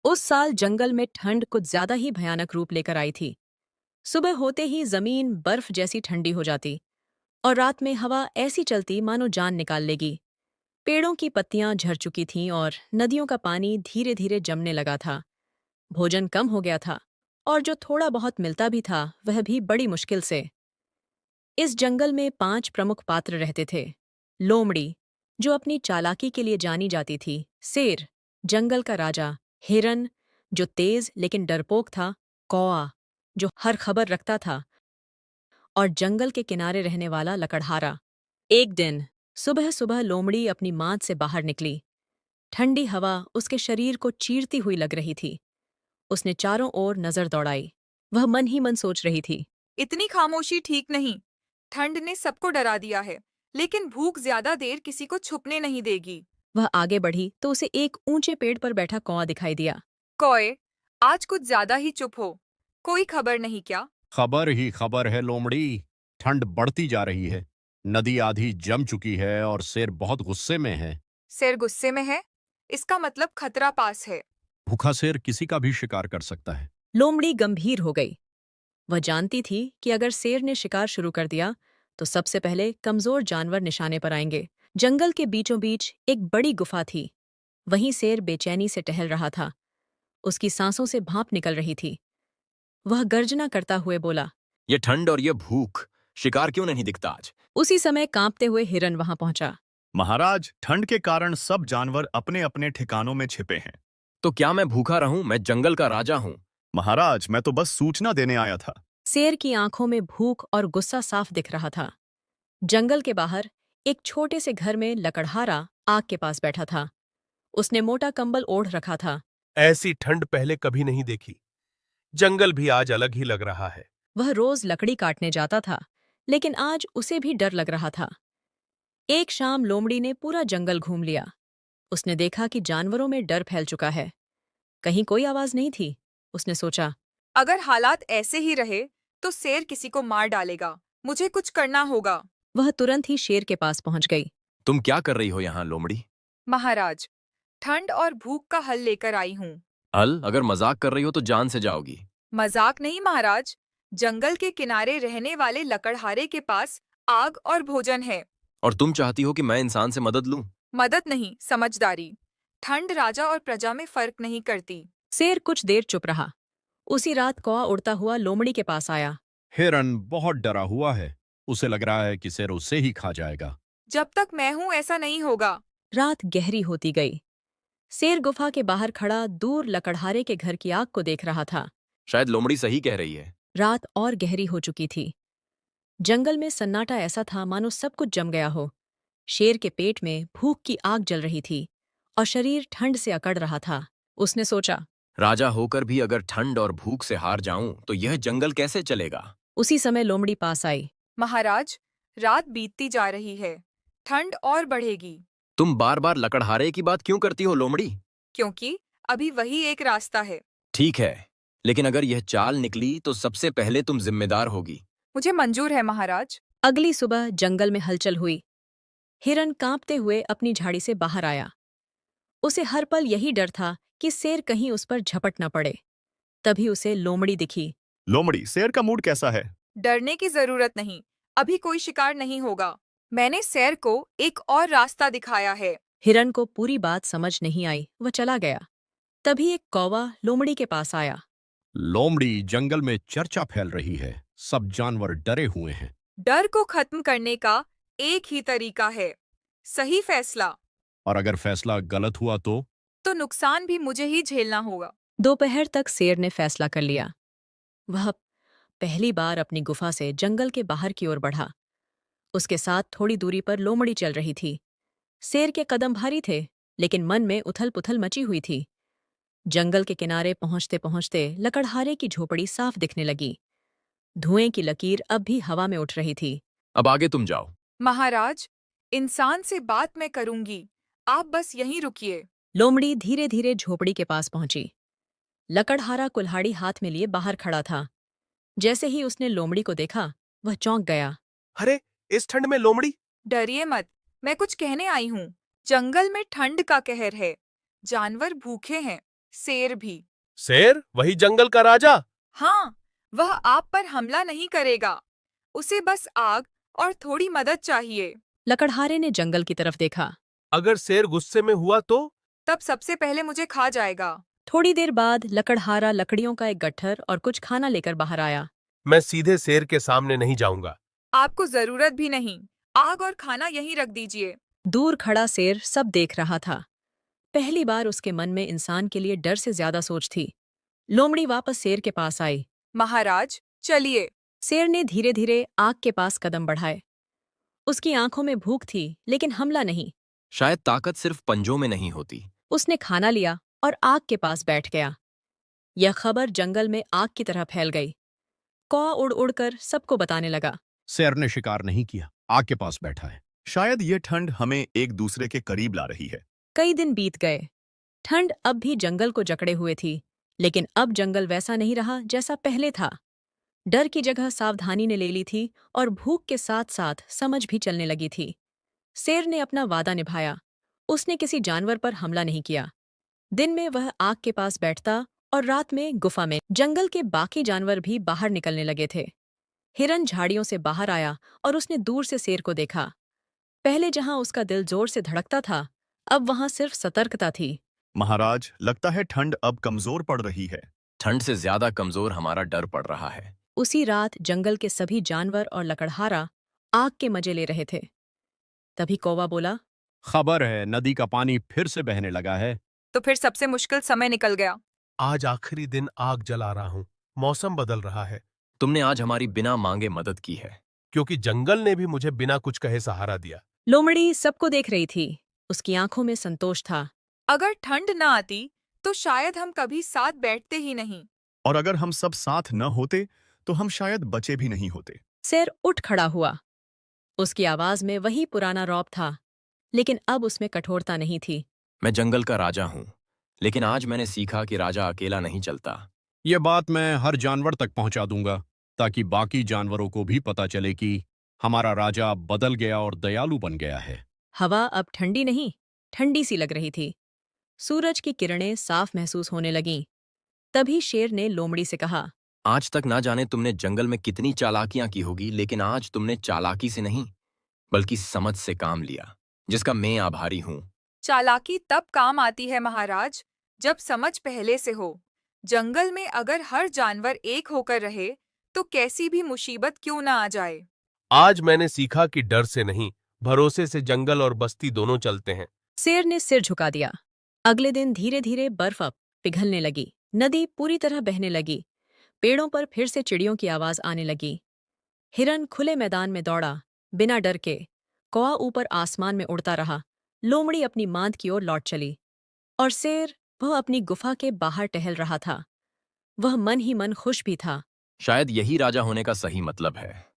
उस साल जंगल में ठंड कुछ ज्यादा ही भयानक रूप लेकर आई थी। सुबह होते ही जमीन बर्फ जैसी ठंडी हो जाती और रात में हवा ऐसी चलती मानो जान निकाल लेगी। पेड़ों की पत्तियां झड़ चुकी थीं और नदियों का पानी धीरे धीरे जमने लगा था। भोजन कम हो गया था और जो थोड़ा बहुत मिलता भी था वह भी बड़ी मुश्किल से। इस जंगल में 5 प्रमुख पात्र रहते थे। लोमड़ी, जो अपनी चालाकी के लिए जानी जाती थी। शेर, जंगल का राजा। हिरन, जो तेज लेकिन डरपोक था। कौआ, जो हर खबर रखता था। और जंगल के किनारे रहने वाला लकड़हारा। एक दिन सुबह सुबह लोमड़ी अपनी माद से बाहर निकली। ठंडी हवा उसके शरीर को चीरती हुई लग रही थी। उसने चारों ओर नजर दौड़ाई। वह मन ही मन सोच रही थी। इतनी खामोशी ठीक नहीं। ठंड ने सबको डरा दिया है, लेकिन भूख ज्यादा देर किसी को छुपने नहीं देगी। वह आगे बढ़ी तो उसे एक ऊंचे पेड़ पर बैठा कौवा दिखाई दिया। कौए, आज कुछ ज्यादा ही चुप हो। कोई खबर नहीं क्या? खबर ही खबर है लोमड़ी। ठंड बढ़ती जा रही है। नदी आधी जम चुकी है और शेर बहुत गुस्से में है। शेर गुस्से में है? इसका मतलब खतरा पास है। भूखा शेर किसी का भी शिकार कर सकता है। लोमड़ी गंभीर हो गई। वह जानती थी कि अगर शेर ने शिकार शुरू कर दिया तो सबसे पहले कमजोर जानवर निशाने पर आएंगे। जंगल के बीचों बीच एक बड़ी गुफा थी। वहीं शेर बेचैनी से टहल रहा था। उसकी सांसों से भाप निकल रही थी। वह गर्जना करता हुए बोला। ये ठंड और ये भूख, शिकार क्यों नहीं दिखता आज? उसी समय कांपते हुए हिरन वहां पहुंचा। महाराज, ठंड के कारण सब जानवर अपने अपने ठिकानों में छिपे हैं। तो क्या मैं भूखा रहूं? मैं जंगल का राजा हूं। महाराज, मैं तो बस सूचना देने आया था। शेर की आंखों में भूख और गुस्सा साफ दिख रहा था। जंगल के बाहर एक छोटे से घर में लकड़हारा आग के पास बैठा था। उसने मोटा कंबल ओढ़ रखा था। ऐसी ठंड पहले कभी नहीं देखी। जंगल भी आज अलग ही लग रहा है। वह रोज लकड़ी काटने जाता था, लेकिन आज उसे भी डर लग रहा था। एक शाम लोमड़ी ने पूरा जंगल घूम लिया। उसने देखा कि जानवरों में डर फैल चुका है। कहीं कोई आवाज नहीं थी। उसने सोचा। अगर हालात ऐसे ही रहे तो शेर किसी को मार डालेगा। मुझे कुछ करना होगा। वह तुरंत ही शेर के पास पहुंच गई। तुम क्या कर रही हो यहाँ, लोमड़ी? महाराज, ठंड और भूख का हल लेकर आई हूँ। हल? अगर मजाक कर रही हो तो जान से जाओगी। मजाक नहीं महाराज। जंगल के किनारे रहने वाले लकड़हारे के पास आग और भोजन है। और तुम चाहती हो कि मैं इंसान से मदद लूं? मदद नहीं, समझदारी। ठंड राजा और प्रजा में फर्क नहीं करती। शेर कुछ देर चुप रहा। उसी रात कौआ उड़ता हुआ लोमड़ी के पास आया। हिरन बहुत डरा हुआ है। उसे लग रहा है कि शेर उसे ही खा जाएगा। जब तक मैं हूँ ऐसा नहीं होगा। रात गहरी होती गई। शेर गुफा के बाहर खड़ा दूर लकड़हारे के घर की आग को देख रहा था। शायद लोमड़ी सही कह रही है। रात और गहरी हो चुकी थी। जंगल में सन्नाटा ऐसा था मानो सब कुछ जम गया हो। शेर के पेट में भूख की आग जल रही थी और शरीर ठंड से अकड़ रहा था। उसने सोचा। राजा होकर भी अगर ठंड और भूख से हार जाऊं तो यह जंगल कैसे चलेगा? उसी समय लोमड़ी पास आई। महाराज, रात बीतती जा रही है। ठंड और बढ़ेगी। तुम बार बार लकड़हारे की बात क्यों करती हो, लोमड़ी? क्योंकि अभी वही एक रास्ता है। ठीक है, लेकिन अगर यह चाल निकली तो सबसे पहले तुम जिम्मेदार होगी। मुझे मंजूर है महाराज। अगली सुबह जंगल में हलचल हुई। हिरन कांपते हुए अपनी झाड़ी से बाहर आया। उसे हर पल यही डर था कि शेर कहीं उस पर झपट न पड़े। तभी उसे लोमड़ी दिखी। लोमड़ी, शेर का मूड कैसा है? डरने की जरूरत नहीं। अभी कोई शिकार नहीं होगा। मैंने शेर को एक और रास्ता दिखाया है। हिरन को पूरी बात समझ नहीं आई। वह चला गया। तभी एक कौवा लोमड़ी के पास आया। लोमड़ी, जंगल में चर्चा फैल रही है। सब जानवर डरे हुए हैं। डर को खत्म करने का एक ही तरीका है, सही फैसला। और अगर फैसला गलत हुआ तो नुकसान भी मुझे ही झेलना होगा। दोपहर तक शेर ने फैसला कर लिया। वह पहली बार अपनी गुफा से जंगल के बाहर की ओर बढ़ा। उसके साथ थोड़ी दूरी पर लोमड़ी चल रही थी। शेर के कदम भारी थे, लेकिन मन में उथल-पुथल मची हुई थी। जंगल के किनारे पहुंचते पहुंचते लकड़हारे की झोपड़ी साफ दिखने लगी। धुएं की लकीर अब भी हवा में उठ रही थी। अब आगे तुम जाओ। महाराज, इंसान से बात मैं करूंगी। आप बस यहीं रुकिए। लोमड़ी धीरे धीरे झोपड़ी के पास पहुंची। लकड़हारा कुल्हाड़ी हाथ में लिए बाहर खड़ा था। जैसे ही उसने लोमड़ी को देखा, वह चौंक गया। अरे, इस ठंड में लोमड़ी? डरिए मत, मैं कुछ कहने आई हूँ। जंगल में ठंड का कहर है। जानवर भूखे हैं। शेर भी। शेर? वही जंगल का राजा? हाँ, वह आप पर हमला नहीं करेगा। उसे बस आग और थोड़ी मदद चाहिए। लकड़हारे ने जंगल की तरफ देखा। अगर शेर गुस्से में हुआ तो? तब सबसे पहले मुझे खा जाएगा। थोड़ी देर बाद लकड़हारा लकड़ियों का एक गट्ठर और कुछ खाना लेकर बाहर आया। मैं सीधे शेर के सामने नहीं जाऊंगा। आपको जरूरत भी नहीं। आग और खाना यहीं रख दीजिए। दूर खड़ा शेर सब देख रहा था। पहली बार उसके मन में इंसान के लिए डर से ज्यादा सोच थी। लोमड़ी वापस शेर के पास आई। महाराज, चलिए। शेर ने धीरे धीरे आग के पास कदम बढ़ाए। उसकी आंखों में भूख थी, लेकिन हमला नहीं। शायद ताकत सिर्फ पंजों में नहीं होती। उसने खाना लिया और आग के पास बैठ गया। यह खबर जंगल में आग की तरह फैल गई। कौवा उड़ उड़कर सबको बताने लगा। शेर ने शिकार नहीं किया, आग के पास बैठा है। शायद ये ठंड हमें एक दूसरे के करीब ला रही है। कई दिन बीत गए। ठंड अब भी जंगल को जकड़े हुए थी, लेकिन अब जंगल वैसा नहीं रहा जैसा पहले था। डर की जगह सावधानी ने ले ली थी और भूख के साथ साथ समझ भी चलने लगी थी। शेर ने अपना वादा निभाया। उसने किसी जानवर पर हमला नहीं किया। दिन में वह आग के पास बैठता और रात में गुफा में। जंगल के बाकी जानवर भी बाहर निकलने लगे थे। हिरन झाड़ियों से बाहर आया और उसने दूर से शेर को देखा। पहले जहां उसका दिल जोर से धड़कता था, अब वहां सिर्फ सतर्कता थी। महाराज, लगता है ठंड अब कमजोर पड़ रही है। ठंड से ज्यादा कमजोर हमारा डर पड़ रहा है। उसी रात जंगल के सभी जानवर और लकड़हारा आग के मजे ले रहे थे। तभी कौवा बोला, खबर है नदी का पानी फिर से बहने लगा है। तो फिर सबसे मुश्किल समय निकल गया। आज आखिरी दिन आग जला रहा हूं। मौसम बदल रहा है। तुमने आज हमारी बिना मांगे मदद की है। क्योंकि जंगल ने भी मुझे बिना कुछ कहे सहारा दिया। लोमड़ी सबको देख रही थी। उसकी आंखों में संतोष था। अगर ठंड न आती तो शायद हम कभी साथ बैठते ही नहीं। और अगर हम सब साथ न होते तो हम शायद बचे भी नहीं होते। शेर उठ खड़ा हुआ। उसकी आवाज में वही पुराना रौब था, लेकिन अब उसमें कठोरता नहीं थी। मैं जंगल का राजा हूं, लेकिन आज मैंने सीखा कि राजा अकेला नहीं चलता। ये बात मैं हर जानवर तक पहुंचा दूंगा, ताकि बाकी जानवरों को भी पता चले कि हमारा राजा अब बदल गया और दयालु बन गया है। हवा अब ठंडी नहीं, ठंडी सी लग रही थी। सूरज की किरणें साफ महसूस होने लगीं। तभी शेर ने लोमड़ी से कहा, आज तक ना जाने तुमने जंगल में कितनी चालाकियां की होगी, लेकिन आज तुमने चालाकी से नहीं बल्कि समझ से काम लिया, जिसका मैं आभारी हूं। चालाकी तब काम आती है महाराज, जब समझ पहले से हो। जंगल में अगर हर जानवर एक होकर रहे तो कैसी भी मुसीबत क्यों ना आ जाए। आज मैंने सीखा कि डर से नहीं, भरोसे से जंगल और बस्ती दोनों चलते हैं। शेर ने सिर झुका दिया। अगले दिन धीरे धीरे बर्फ अब पिघलने लगी। नदी पूरी तरह बहने लगी। पेड़ों पर फिर से चिड़ियों की आवाज आने लगी। हिरन खुले मैदान में दौड़ा, बिना डर के। कौवा ऊपर आसमान में उड़ता रहा। लोमड़ी अपनी मांद की ओर लौट चली। और शेर, वह अपनी गुफा के बाहर टहल रहा था। वह मन ही मन खुश भी था। शायद यही राजा होने का सही मतलब है।